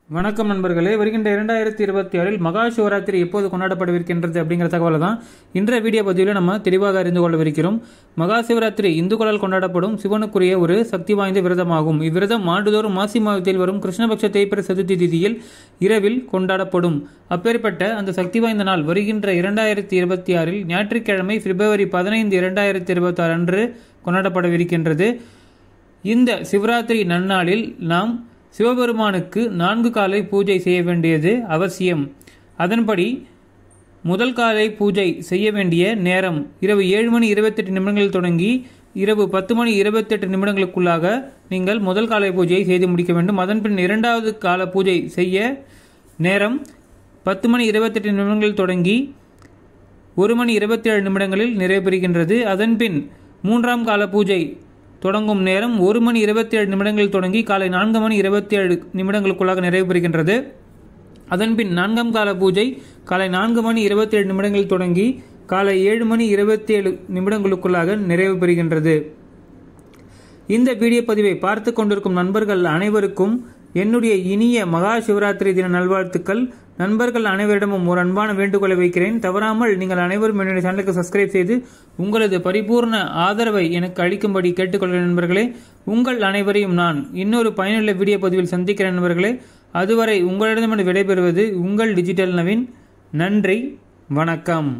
வணக்கம் நண்பர்களே, வருகின்ற 2026 மகா சிவராத்திரி எப்போது கொண்டாடப்படவிருக்கின்றது அப்படிங்கிற தகவலை தான் இன்றைய வீடியோ பதிவில் நம்ம தெளிவாக அறிந்து கொள்ளவிருக்கிறோம். மகா சிவராத்திரி இந்துக்களால் கொண்டாடப்படும் சிவனுக்குரிய ஒரு சக்தி வாய்ந்த விரதமாகும். இவ்விரதம் ஆண்டுதோறும் மாசி மாதத்தில் வரும் கிருஷ்ணபக்ஷ தேய்பிறை சதுர்த்தி திதியில் இரவில் கொண்டாடப்படும். அப்பேற்பட்ட அந்த சக்தி வாய்ந்த நாள் வருகின்ற 2026 ஞாயிற்றுக்கிழமை பிப்ரவரி 15, 2026 அன்று கொண்டாடப்படவிருக்கின்றது. இந்த சிவராத்திரி நன்னாளில் நாம் சிவபெருமானுக்கு 4 காலை பூஜை செய்ய வேண்டியது அவசியம். அதன்படி முதல் காலை பூஜை செய்ய வேண்டிய நேரம் இரவு 7:28 தொடங்கி இரவு 10:28 நீங்கள் முதல் காலை பூஜையை செய்து முடிக்க வேண்டும். அதன்பின் இரண்டாவது கால பூஜை செய்ய நேரம் 10:28 தொடங்கி 1:27 நிறைவு பெறுகின்றது. அதன்பின் மூன்றாம் கால பூஜை தொடங்கும் நேரம் 1:27 தொடங்கி காலை 4:27 நிறைவு பெறுகின்றது. அதன்பின் நான்காம் கால பூஜை காலை 4:27 தொடங்கி காலை 7:27 நிறைவு பெறுகின்றது. இந்த வீடியோ பதிவை பார்த்து கொண்டிருக்கும் நண்பர்கள் அனைவருக்கும் என்னுடைய இனிய மகா சிவராத்திரி தின நல்வாழ்த்துக்கள். நண்பர்கள் அனைவரிடமும் ஒரு அன்பான வேண்டுகோளை வைக்கிறேன். தவறாமல் நீங்கள் அனைவரும் என்னுடைய சேனலுக்கு சப்ஸ்கிரைப் செய்து உங்களது பரிபூர்ண ஆதரவை எனக்கு அளிக்கும்படி கேட்டுக்கொள்கிறேன். நண்பர்களே, உங்கள் அனைவரையும் நான் இன்னொரு பயனுள்ள வீடியோ பதிவில் சந்திக்கிறேன். நண்பர்களே, அதுவரை உங்களிடமிருந்து விடைபெறுவது உங்கள் டிஜிட்டல் நவீன். நன்றி, வணக்கம்.